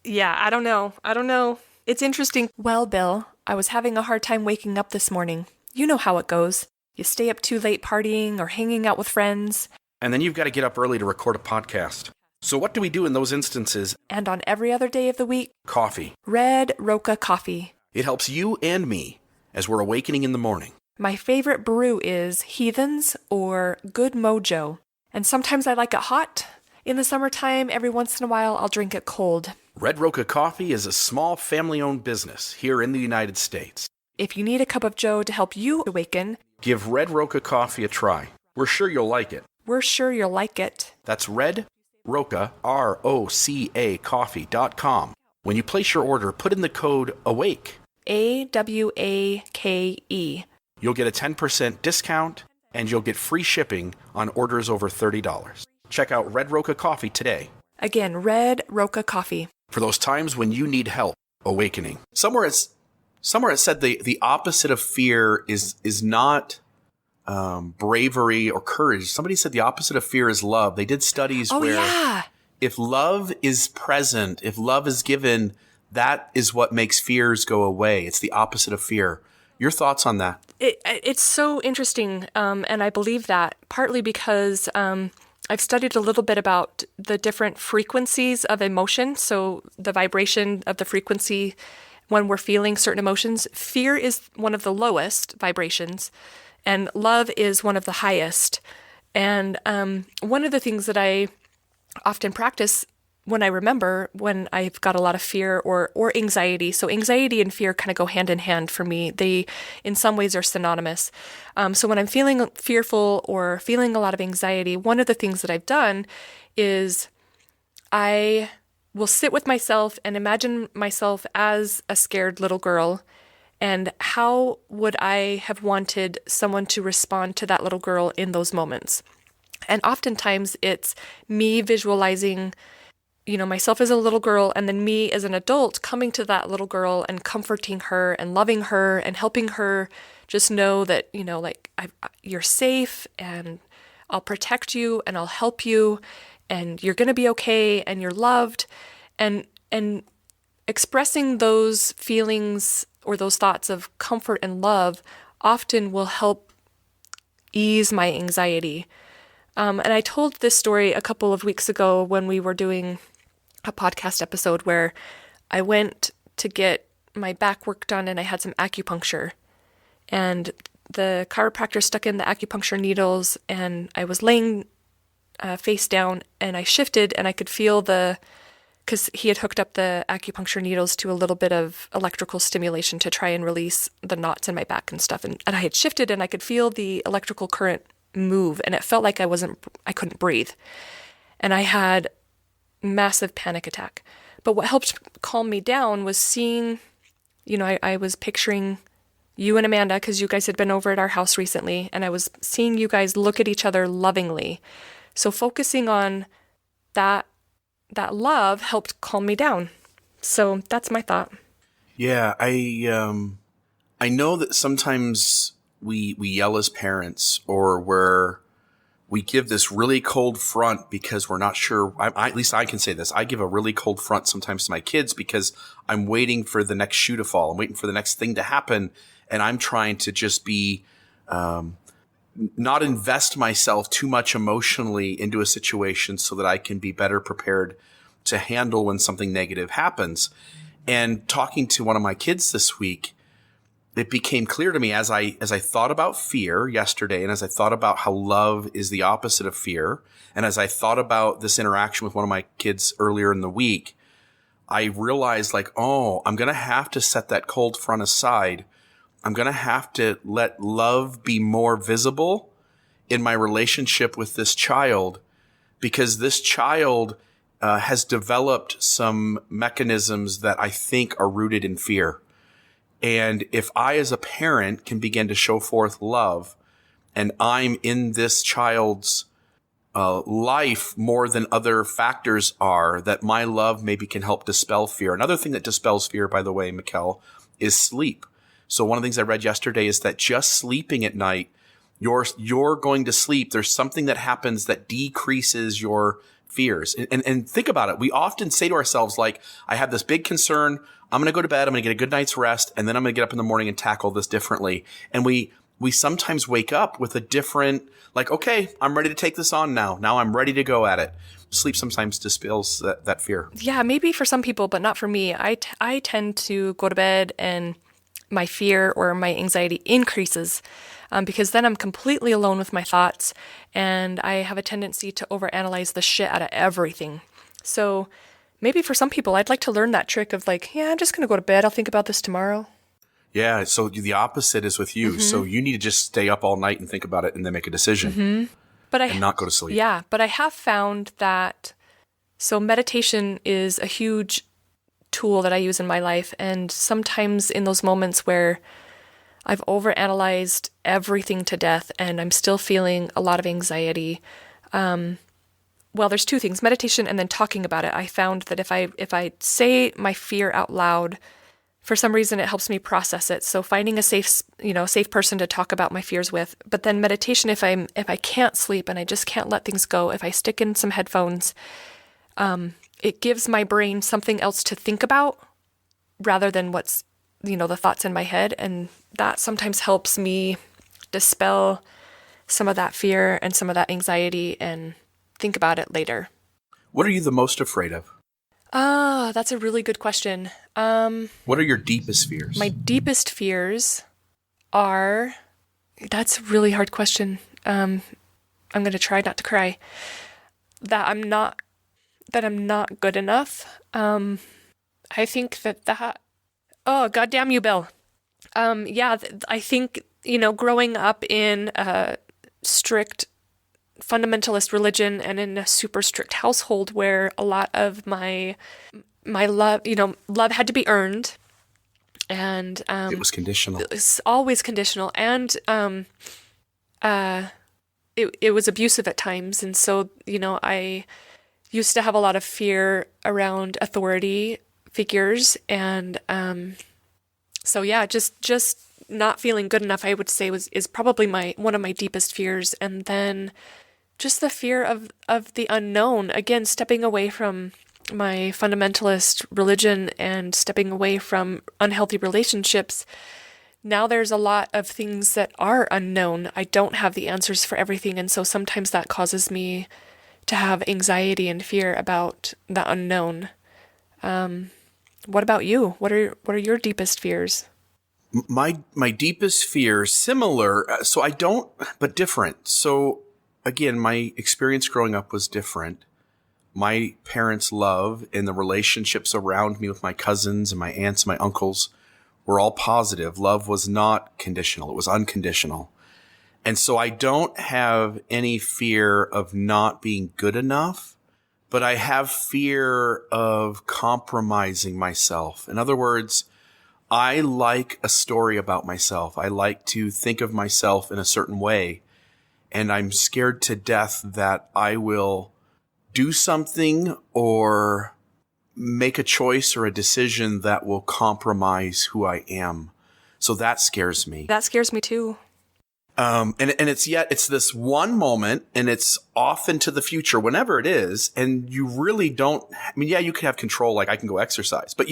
Yeah, I don't know. It's interesting. Well, Bill, I was having a hard time waking up this morning. You know how it goes. You stay up too late partying or hanging out with friends. And then you've got to get up early to record a podcast. So what do we do in those instances? And on every other day of the week? Coffee. Red Roca coffee. It helps you and me as we're awakening in the morning. My favorite brew is Heathens or Good Mojo. And sometimes I like it hot. In the summertime, every once in a while, I'll drink it cold. Red Roca Coffee is a small family-owned business here in the United States. If you need a cup of joe to help you awaken, give Red Roca Coffee a try. We're sure you'll like it. We're sure you'll like it. That's Red Roca, ROCA coffee.com. When you place your order, put in the code AWAKE. AWAKE. You'll get a 10% discount, and you'll get free shipping on orders over $30. Check out Red Roca Coffee today. Again, Red Roca Coffee. For those times when you need help awakening. Somewhere it said the opposite of fear is not bravery or courage. Somebody said the opposite of fear is love. They did studies where if love is present, if love is given, that is what makes fears go away. It's the opposite of fear. Your thoughts on that? It's so interesting, and I believe that partly because I've studied a little bit about the different frequencies of emotion. So the vibration of the frequency when we're feeling certain emotions. Fear is one of the lowest vibrations, and love is one of the highest. And one of the things that I often practice when I remember when I've got a lot of fear or anxiety. So anxiety and fear kind of go hand in hand for me. They, in some ways, are synonymous. So when I'm feeling fearful or feeling a lot of anxiety, one of the things that I've done is I will sit with myself and imagine myself as a scared little girl. And how would I have wanted someone to respond to that little girl in those moments? And oftentimes it's me visualizing myself as a little girl and then me as an adult coming to that little girl and comforting her and loving her and helping her just know that, you're safe and I'll protect you and I'll help you and you're going to be okay and you're loved. And expressing those feelings or those thoughts of comfort and love often will help ease my anxiety. And I told this story a couple of weeks ago when we were doing a podcast episode where I went to get my back work done and I had some acupuncture. And the chiropractor stuck in the acupuncture needles and I was laying face down and I shifted and I could feel because he had hooked up the acupuncture needles to a little bit of electrical stimulation to try and release the knots in my back and stuff. And I had shifted and I could feel the electrical current move and it felt like I couldn't breathe. And I had massive panic attack. But what helped calm me down was seeing, I was picturing you and Amanda, because you guys had been over at our house recently, and I was seeing you guys look at each other lovingly. So focusing on that love helped calm me down. So that's my thought. Yeah, I know that sometimes we yell as parents, or we give this really cold front because we're not sure. At least I can say this. I give a really cold front sometimes to my kids because I'm waiting for the next shoe to fall. I'm waiting for the next thing to happen. And I'm trying to just be, not invest myself too much emotionally into a situation so that I can be better prepared to handle when something negative happens. And talking to one of my kids this week, it became clear to me as I thought about fear yesterday, and as I thought about how love is the opposite of fear, and as I thought about this interaction with one of my kids earlier in the week, I realized I'm going to have to set that cold front aside. I'm going to have to let love be more visible in my relationship with this child, because this child has developed some mechanisms that I think are rooted in fear. And if I, as a parent, can begin to show forth love, and I'm in this child's life more than other factors are, that my love maybe can help dispel fear. Another thing that dispels fear, by the way, Mikael, is sleep. So one of the things I read yesterday is that just sleeping at night, you're going to sleep. There's something that happens that decreases your fears. And think about it. We often say to ourselves, I have this big concern. I'm going to go to bed. I'm going to get a good night's rest. And then I'm going to get up in the morning and tackle this differently. And we sometimes wake up with a different, okay, I'm ready to take this on now. Now I'm ready to go at it. Sleep sometimes dispels that fear. Yeah, maybe for some people, but not for me. I tend to go to bed and my fear or my anxiety increases because then I'm completely alone with my thoughts and I have a tendency to overanalyze the shit out of everything. So maybe for some people, I'd like to learn that trick of I'm just going to go to bed. I'll think about this tomorrow. Yeah, so the opposite is with you. Mm-hmm. So you need to just stay up all night and think about it and then make a decision. Mm-hmm. And not go to sleep. Yeah, but I have found that, so meditation is a huge tool that I use in my life. And sometimes in those moments where I've overanalyzed everything to death and I'm still feeling a lot of anxiety, there's two things, meditation and then talking about it. I found that if I say my fear out loud, for some reason it helps me process it. So finding a safe person to talk about my fears with. But then meditation, if I can't sleep and I just can't let things go, if I stick in some headphones, it gives my brain something else to think about rather than what's, the thoughts in my head. And that sometimes helps me dispel some of that fear and some of that anxiety and think about it later. What are you the most afraid of? That's a really good question. What are your deepest fears? My deepest fears are... That's a really hard question. I'm going to try not to cry. That I'm not good enough. I think that... Oh, goddamn you, Bill. I think, growing up in a strict fundamentalist religion and in a super strict household where a lot of my love, love had to be earned, and it was conditional. It was always conditional, and it was abusive at times, and so I used to have a lot of fear around authority figures, and so yeah, just not feeling good enough, I would say, is probably one of my deepest fears. And then just the fear of the unknown, again, stepping away from my fundamentalist religion and stepping away from unhealthy relationships. Now there's a lot of things that are unknown. I don't have the answers for everything, and so sometimes that causes me to have anxiety and fear about the unknown. What about you? What are your deepest fears? My deepest fear, similar, so I don't, but different. So again, my experience growing up was different. My parents' love and the relationships around me with my cousins and my aunts and my uncles were all positive. Love was not conditional. It was unconditional. And so I don't have any fear of not being good enough, but I have fear of compromising myself. In other words, I like a story about myself. I like to think of myself in a certain way. And I'm scared to death that I will do something or make a choice or a decision that will compromise who I am. So that scares me. That scares me too. And it's this one moment, and it's off into the future, whenever it is. And you really don't, you can have control. Like I can go exercise, but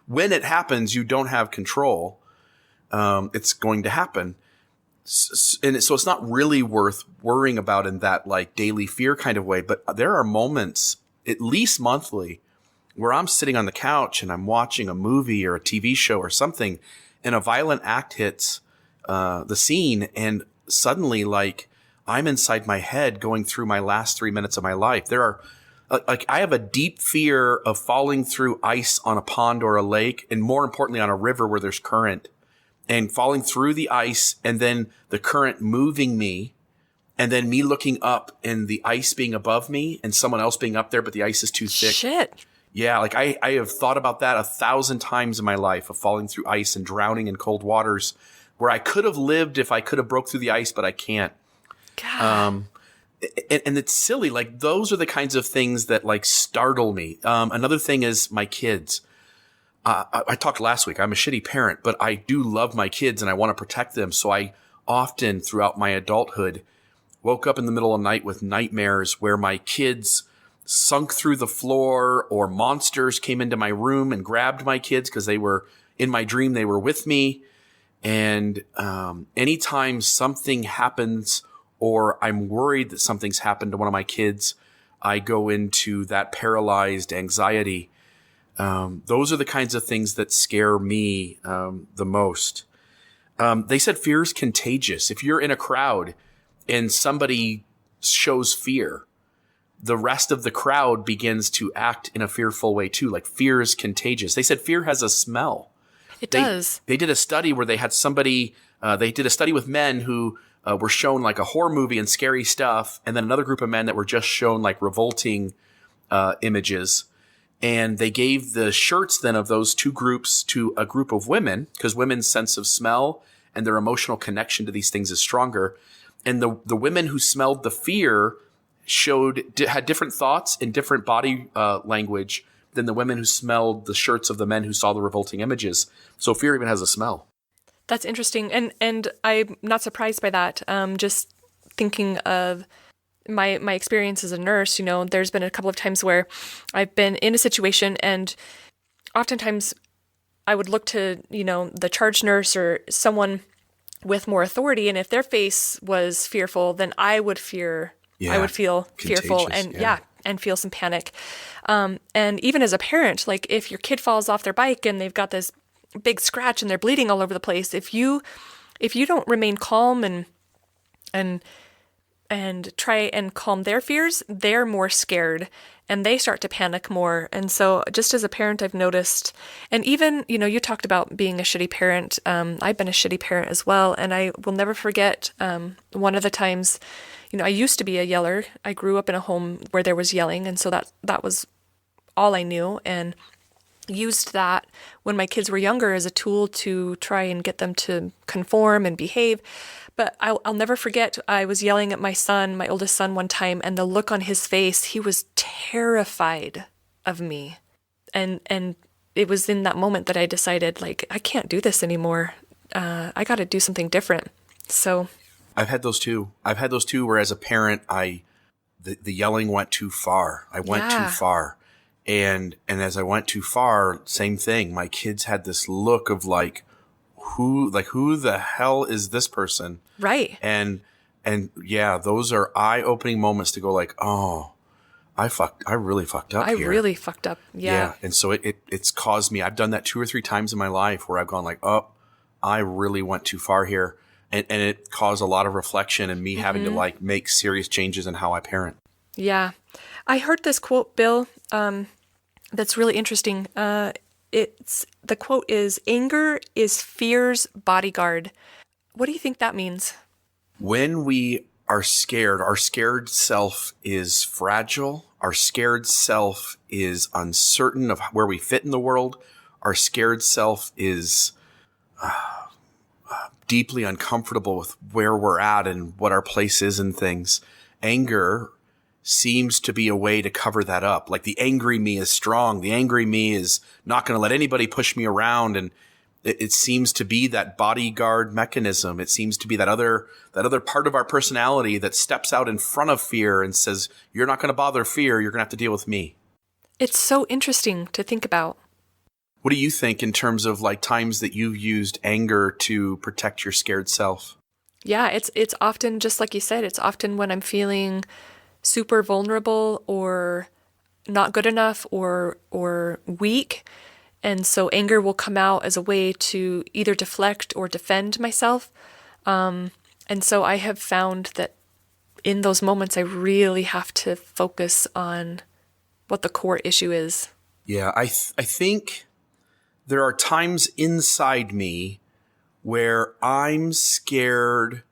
when it happens, you don't have control. It's going to happen. So it's not really worth worrying about in that like daily fear kind of way. But there are moments, at least monthly, where I'm sitting on the couch and I'm watching a movie or a TV show or something, and a violent act hits the scene, and suddenly like I'm inside my head going through my last 3 minutes of my life. There are I have a deep fear of falling through ice on a pond or a lake, and more importantly on a river where there's current, and falling through the ice and then the current moving me, and then me looking up and the ice being above me and someone else being up there, but the ice is too thick. Shit. Yeah, like I have thought about that 1,000 times in my life, of falling through ice and drowning in cold waters, where I could have lived if I could have broke through the ice, but I can't. God. And it's silly. Like those are the kinds of things that like startle me. Another thing is my kids. I talked last week. I'm a shitty parent, but I do love my kids and I want to protect them. So I often throughout my adulthood woke up in the middle of the night with nightmares where my kids sunk through the floor, or monsters came into my room and grabbed my kids because they were in my dream. They were with me. And anytime something happens, or I'm worried that something's happened to one of my kids, I go into that paralyzed anxiety. Those are the kinds of things that scare me the most. They said fear is contagious. If you're in a crowd and somebody shows fear, the rest of the crowd begins to act in a fearful way too. Like fear is contagious. They said fear has a smell. It does. They did a study where they had somebody, they did a study with men who were shown like a horror movie and scary stuff, and then another group of men that were just shown like revolting images. And they gave the shirts then of those two groups to a group of women, because women's sense of smell and their emotional connection to these things is stronger. And the women who smelled the fear had different thoughts and different body language than the women who smelled the shirts of the men who saw the revolting images. So fear even has a smell. That's interesting. And I'm not surprised by that. Just thinking of my experience as a nurse, there's been a couple of times where I've been in a situation, and oftentimes I would look to, the charge nurse or someone with more authority. And if their face was fearful, then I would fear I would feel fearful and and feel some panic. And even as a parent, like if your kid falls off their bike and they've got this big scratch and they're bleeding all over the place, if you don't remain calm and try and calm their fears, they're more scared and they start to panic more. And so just as a parent, I've noticed, and even, you talked about being a shitty parent. I've been a shitty parent as well. And I will never forget one of the times, I used to be a yeller. I grew up in a home where there was yelling. And so that was all I knew, and used that when my kids were younger as a tool to try and get them to conform and behave. But I'll never forget, I was yelling at my son, my oldest son, one time, and the look on his face, he was terrified of me. And it was in that moment that I decided, like, I can't do this anymore. I got to do something different. So I've had those too. Where as a parent, the yelling went too far. I went too far. And as I went too far, same thing. My kids had this look of who the hell is this person? Right. And yeah, those are eye-opening moments to go oh, I really fucked up here. I really fucked up. Yeah. And so it's caused me, I've done that 2 or 3 times in my life where I've gone oh, I really went too far here. And it caused a lot of reflection and me having to make serious changes in how I parent. Yeah. I heard this quote, Bill, that's really interesting. The quote is, "Anger is fear's bodyguard." What do you think that means? When we are scared, our scared self is fragile. Our scared self is uncertain of where we fit in the world. Our scared self is deeply uncomfortable with where we're at and what our place is in things. Anger seems to be a way to cover that up. Like the angry me is strong. The angry me is not going to let anybody push me around. And it seems to be that bodyguard mechanism. It seems to be that other part of our personality that steps out in front of fear and says, you're not going to bother fear. You're going to have to deal with me. It's so interesting to think about. What do you think in terms of times that you've used anger to protect your scared self? Yeah, it's often, just like you said, it's often when I'm feeling super vulnerable or not good enough or weak. And so anger will come out as a way to either deflect or defend myself. And so I have found that in those moments, I really have to focus on what the core issue is. Yeah, I think there are times inside me where I'm scared,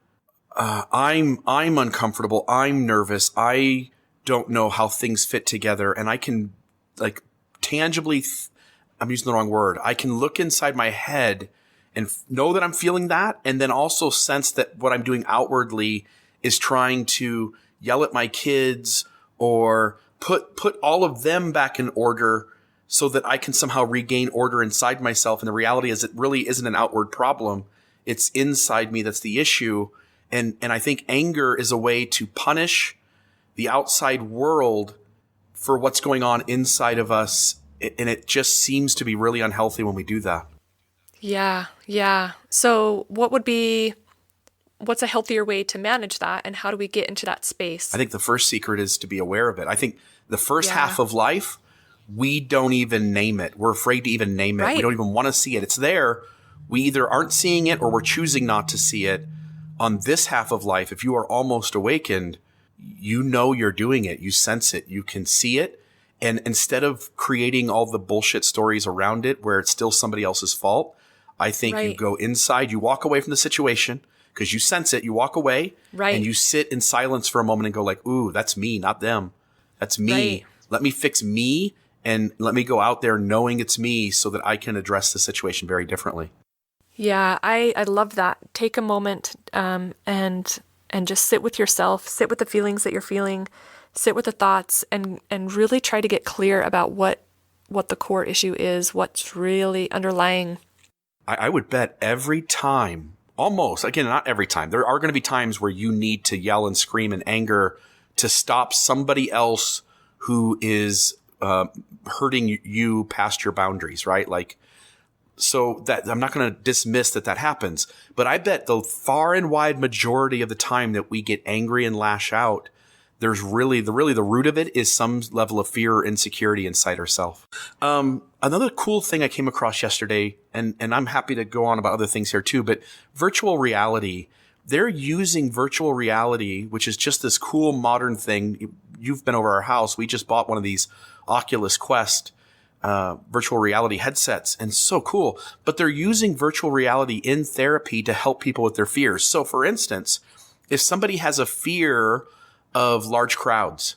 I'm uncomfortable, I'm nervous, I don't know how things fit together, and I can tangibly, I'm using the wrong word, I can look inside my head and know that I'm feeling that, and then also sense that what I'm doing outwardly is trying to yell at my kids or put all of them back in order so that I can somehow regain order inside myself. And the reality is it really isn't an outward problem. It's inside me that's the issue. And I think anger is a way to punish the outside world for what's going on inside of us. And it just seems to be really unhealthy when we do that. Yeah. So what's a healthier way to manage that? And how do we get into that space? I think the first secret is to be aware of it. I think the first half of life, we don't even name it. We're afraid to even name it. Right. We don't even want to see it. It's there. We either aren't seeing it or we're choosing not to see it. On this half of life, if you are almost awakened, you know you're doing it. You sense it. You can see it. And instead of creating all the bullshit stories around it where it's still somebody else's fault, I think you go inside, you walk away from the situation because you sense it. You walk away and you sit in silence for a moment and go ooh, that's me, not them. That's me. Right. Let me fix me and let me go out there knowing it's me so that I can address the situation very differently. Yeah, I love that. Take a moment and just sit with yourself, sit with the feelings that you're feeling, sit with the thoughts and really try to get clear about what the core issue is, what's really underlying. I would bet every time, almost, again, not every time, there are going to be times where you need to yell and scream in anger to stop somebody else who is hurting you past your boundaries, right? So that I'm not going to dismiss that happens, but I bet the far and wide majority of the time that we get angry and lash out, there's really the root of it is some level of fear or insecurity inside ourselves. Another cool thing I came across yesterday, and I'm happy to go on about other things here too, but virtual reality, they're using virtual reality, which is just this cool modern thing. You've been over our house. We just bought one of these Oculus Quest virtual reality headsets, and so cool. But they're using virtual reality in therapy to help people with their fears. So for instance, if somebody has a fear of large crowds,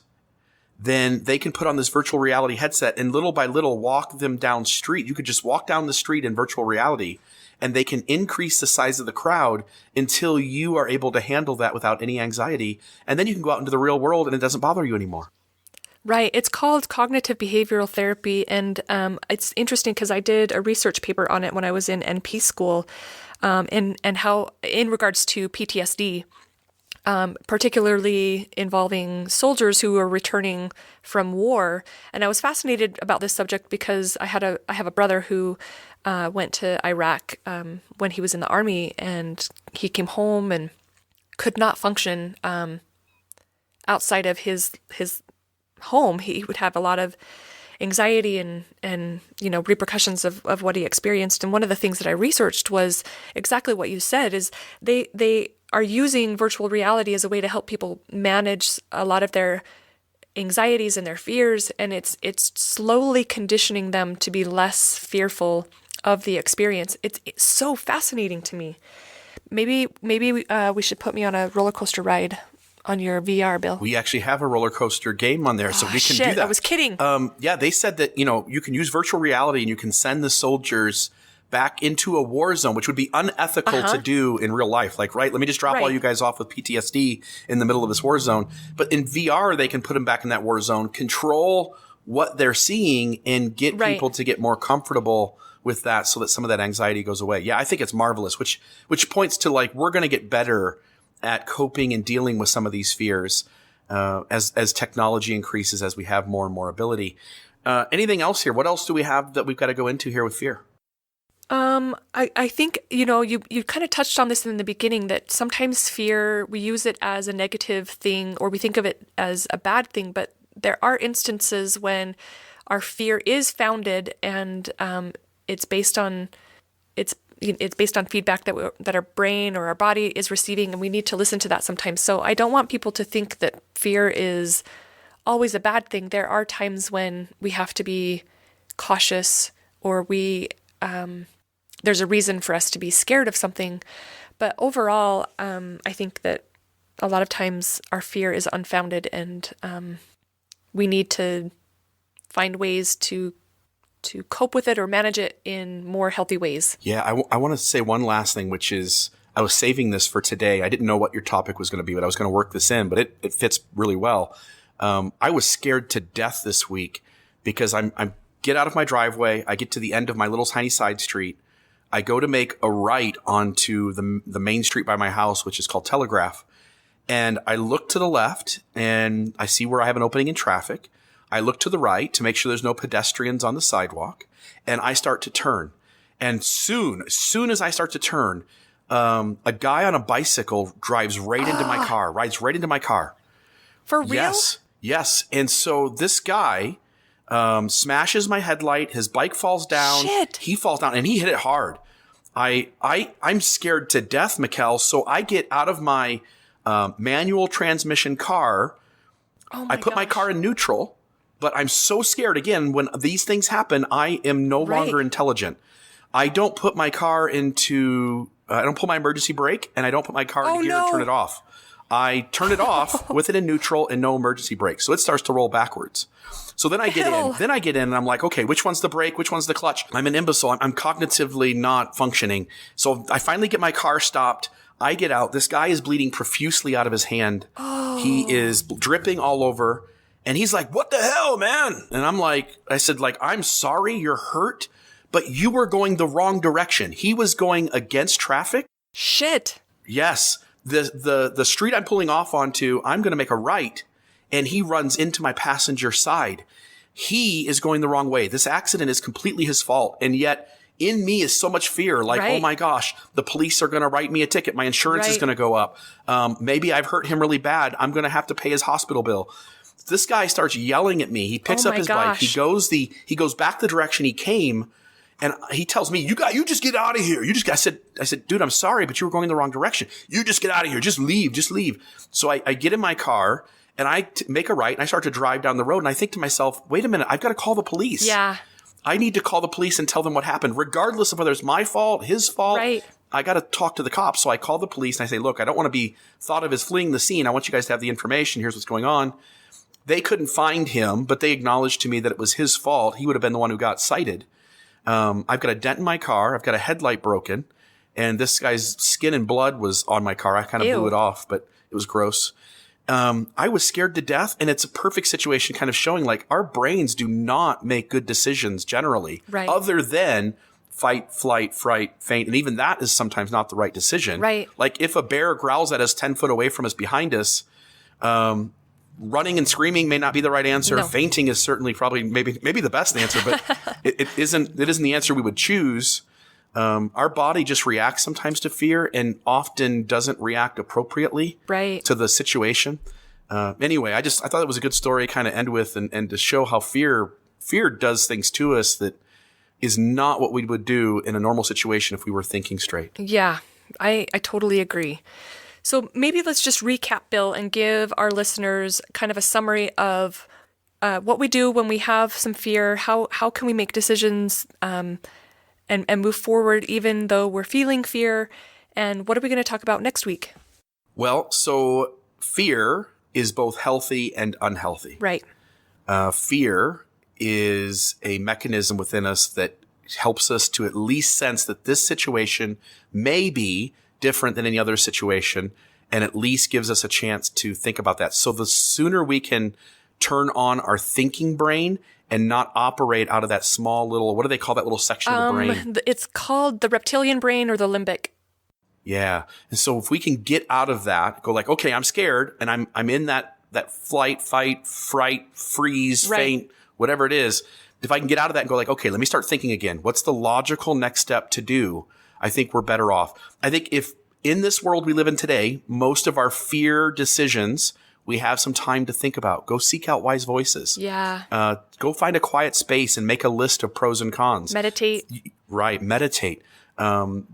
then they can put on this virtual reality headset and little by little walk them down street. You could just walk down the street in virtual reality, and they can increase the size of the crowd until you are able to handle that without any anxiety. And then you can go out into the real world and it doesn't bother you anymore. Right. It's called cognitive behavioral therapy. And it's interesting because I did a research paper on it when I was in NP school, and how in regards to PTSD, particularly involving soldiers who were returning from war. And I was fascinated about this subject because I have a brother who went to Iraq when he was in the army, and he came home and could not function outside of his home. He would have a lot of anxiety and repercussions of what he experienced. And one of the things that I researched was exactly what you said, is they are using virtual reality as a way to help people manage a lot of their anxieties and their fears, and it's slowly conditioning them to be less fearful of the experience. It's so fascinating to me. Maybe we should put me on a roller coaster ride on your VR, Bill. We actually have a roller coaster game on there, so we can do that. I was kidding. Yeah, they said that, you can use virtual reality and you can send the soldiers back into a war zone, which would be unethical to do in real life. Like, right, let me just drop all you guys off with PTSD in the middle of this war zone. But in VR, they can put them back in that war zone, control what they're seeing, and get people to get more comfortable with that so that some of that anxiety goes away. Yeah, I think it's marvelous, which points to, like, we're going to get better at coping and dealing with some of these fears as technology increases, as we have more and more ability. Anything else here? What else do we have that we've got to go into here with fear? I think, you kind of touched on this in the beginning, that sometimes fear, we use it as a negative thing, or we think of it as a bad thing, but there are instances when our fear is founded, and it's based on feedback that our brain or our body is receiving, and we need to listen to that sometimes. So I don't want people to think that fear is always a bad thing. There are times when we have to be cautious, or there's a reason for us to be scared of something. But overall, I think that a lot of times our fear is unfounded, and we need to find ways to cope with it or manage it in more healthy ways. Yeah, I want to say one last thing, which is, I was saving this for today. I didn't know what your topic was going to be, but I was going to work this in, but it fits really well. I was scared to death this week because I get out of my driveway. I get to the end of my little tiny side street. I go to make a right onto the main street by my house, which is called Telegraph. And I look to the left and I see where I have an opening in traffic. I look to the right to make sure there's no pedestrians on the sidewalk, and I start to turn. And soon as I start to turn, a guy on a bicycle rides right into my car. For real? Yes. And so this guy smashes my headlight. His bike falls down. Shit. He falls down, and he hit it hard. I'm scared to death, Mikael. So I get out of my manual transmission car. I put my car in neutral. But I'm so scared. Again, when these things happen, I am no longer intelligent. I don't put my car I don't pull my emergency brake, and I don't put my car into gear and turn it off. I turn it off with it in neutral and no emergency brake. So it starts to roll backwards. So then I get in and I'm like, okay, which one's the brake? Which one's the clutch? I'm an imbecile. I'm cognitively not functioning. So I finally get my car stopped. I get out. This guy is bleeding profusely out of his hand. He is dripping all over. And he's like, what the hell, man? And I said, I'm sorry you're hurt, but you were going the wrong direction. He was going against traffic. Shit. Yes. The street I'm pulling off onto, I'm going to make a right, and he runs into my passenger side. He is going the wrong way. This accident is completely his fault. And yet in me is so much fear. Like, Right. oh my gosh, the police are going to write me a ticket. My insurance is Right. going to go up. Maybe I've hurt him really bad. I'm going to have to pay his hospital bill. This guy starts yelling at me. He picks Oh up my his bike. gosh. He goes back the direction he came. And he tells me, you just get out of here. I said, dude, I'm sorry, but you were going in the wrong direction. You just get out of here. Just leave. So I get in my car and I make a right and I start to drive down the road. And I think to myself, wait a minute, I've got to call the police. Yeah. I need to call the police and tell them what happened, regardless of whether it's my fault, his fault. Right. I got to talk to the cops. So I call the police and I say, look, I don't want to be thought of as fleeing the scene. I want you guys to have the information. Here's what's going on. They couldn't find him, but they acknowledged to me that it was his fault. He would have been the one who got cited. I've got a dent in my car. I've got a headlight broken. And this guy's skin and blood was on my car. I kind of blew it off, but it was gross. I was scared to death. And it's a perfect situation kind of showing like our brains do not make good decisions generally. Right. Other than fight, flight, fright, faint. And even that is sometimes not the right decision. Right. Like if a bear growls at us 10 foot away from us behind us, running and screaming may not be the right answer. No. Fainting is certainly probably maybe the best answer, but it isn't the answer we would choose. Our body just reacts sometimes to fear and often doesn't react appropriately Right. to the situation. Anyway, I thought it was a good story to kind of end with and to show how fear does things to us that is not what we would do in a normal situation if we were thinking straight. Yeah, I totally agree. So maybe let's just recap, Bill, and give our listeners kind of a summary of what we do when we have some fear. How can we make decisions and move forward even though we're feeling fear? And what are we going to talk about next week? Well, so fear is both healthy and unhealthy. Right. Fear is a mechanism within us that helps us to at least sense that this situation may be different than any other situation, and at least gives us a chance to think about that. So the sooner we can turn on our thinking brain and not operate out of that small little, what do they call that little section of the brain? It's called the reptilian brain or the limbic. Yeah. And so if we can get out of that, go like, okay, I'm scared and I'm in that flight, fight, fright, freeze, Right. faint, whatever it is. If I can get out of that and go like, okay, let me start thinking again. What's the logical next step to do? I think we're better off. I think if in this world we live in today, most of our fear decisions, we have some time to think about. Go seek out wise voices. Yeah. Go find a quiet space and make a list of pros and cons. Meditate. Right. Meditate.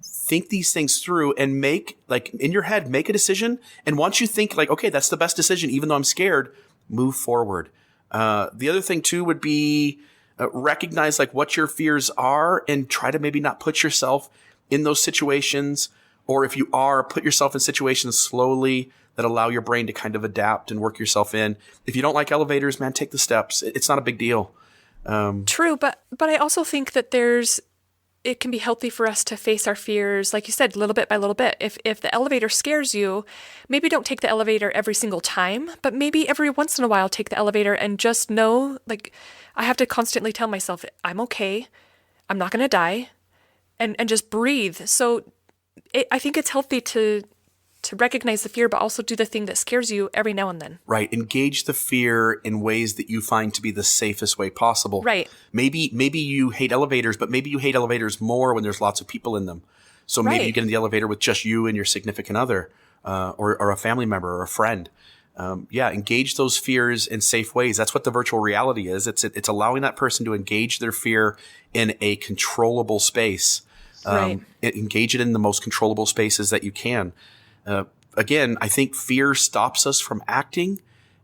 Think these things through and make, like in your head, make a decision. And once you think like, okay, that's the best decision, even though I'm scared, move forward. The other thing too would be recognize like what your fears are and try to maybe not put yourself in those situations. Or if you are, put yourself in situations slowly that allow your brain to kind of adapt and work yourself in. If you don't like elevators, man, take the steps. It's not a big deal. True, but I also think that it can be healthy for us to face our fears, like you said, little bit by little bit. If the elevator scares you, maybe don't take the elevator every single time, but maybe every once in a while take the elevator and just know, like, I have to constantly tell myself, I'm okay, I'm not going to die, and just breathe. So I think it's healthy to recognize the fear, but also do the thing that scares you every now and then. Right. Engage the fear in ways that you find to be the safest way possible. Right. Maybe you hate elevators, but maybe you hate elevators more when there's lots of people in them. So maybe Right. you get in the elevator with just you and your significant other, or a family member or a friend. Engage those fears in safe ways. That's what the virtual reality is. It's allowing that person to engage their fear in a controllable space. Right. Engage it in the most controllable spaces that you can. Again, I think fear stops us from acting,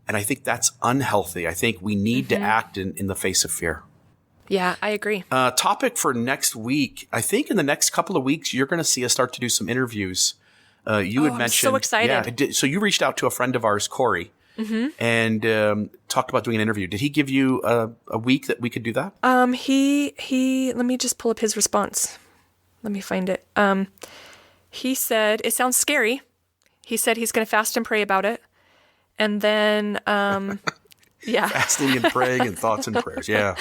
and I think that's unhealthy. I think we need to act in the face of fear. Yeah, I agree. Topic for next week. I think in the next couple of weeks, you're going to see us start to do some interviews. You had I'm mentioned. so excited. Yeah, so you reached out to a friend of ours, Corey, and talked about doing an interview. Did he give you a week that we could do that? He let me just pull up his response. Let me find it. He said, it sounds scary. He said he's going to fast and pray about it. And then, yeah. Fasting and praying and thoughts and prayers. Yeah.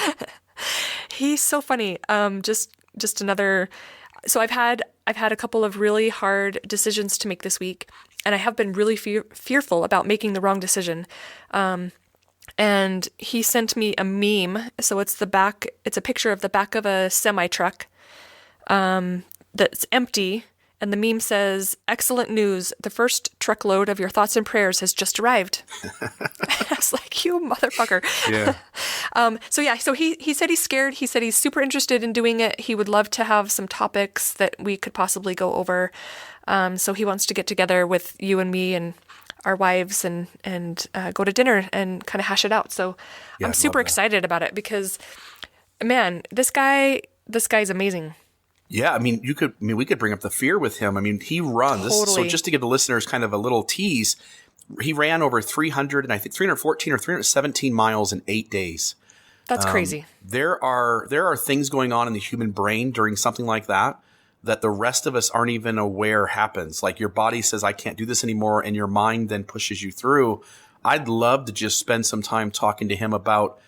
He's so funny. Just another. So I've had a couple of really hard decisions to make this week, and I have been really fearful about making the wrong decision. And he sent me a meme. So it's a picture of the back of a semi truck, that's empty. And the meme says, "Excellent news. The first truckload of your thoughts and prayers has just arrived." I was like, you motherfucker. Yeah. So he said he's scared. He said he's super interested in doing it. He would love to have some topics that we could possibly go over. So he wants to get together with you and me and our wives and go to dinner and kind of hash it out. So Yeah, I'm I'd super love that. excited about it because, man, this guy's amazing. Yeah, we could bring up the fear with him. I mean, he runs. Totally. So just to give the listeners kind of a little tease, he ran over 314 or 317 miles in 8 days. That's crazy. There are things going on in the human brain during something like that the rest of us aren't even aware happens. Like your body says, I can't do this anymore, and your mind then pushes you through. I'd love to just spend some time talking to him about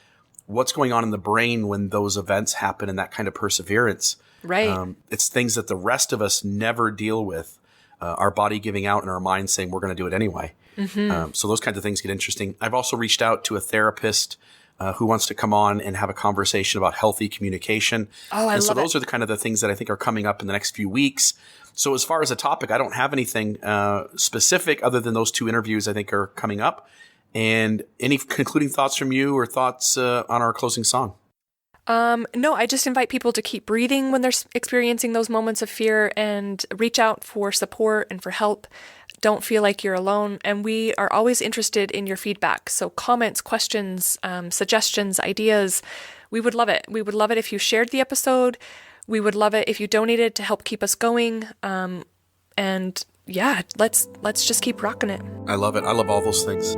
what's going on in the brain when those events happen and that kind of perseverance. Right. It's things that the rest of us never deal with. Our body giving out and our mind saying we're going to do it anyway. So those kinds of things get interesting. I've also reached out to a therapist who wants to come on and have a conversation about healthy communication. Oh, I and so love those it. are the kind of the things that I think are coming up in the next few weeks. So as far as a topic, I don't have anything specific other than those 2 interviews I think are coming up. And any concluding thoughts from you or thoughts on our closing song? No, I just invite people to keep breathing when they're experiencing those moments of fear and reach out for support and for help. Don't feel like you're alone. And we are always interested in your feedback. So comments, questions, suggestions, ideas. We would love it. We would love it if you shared the episode. We would love it if you donated to help keep us going. And yeah, let's just keep rocking it. I love it. I love all those things.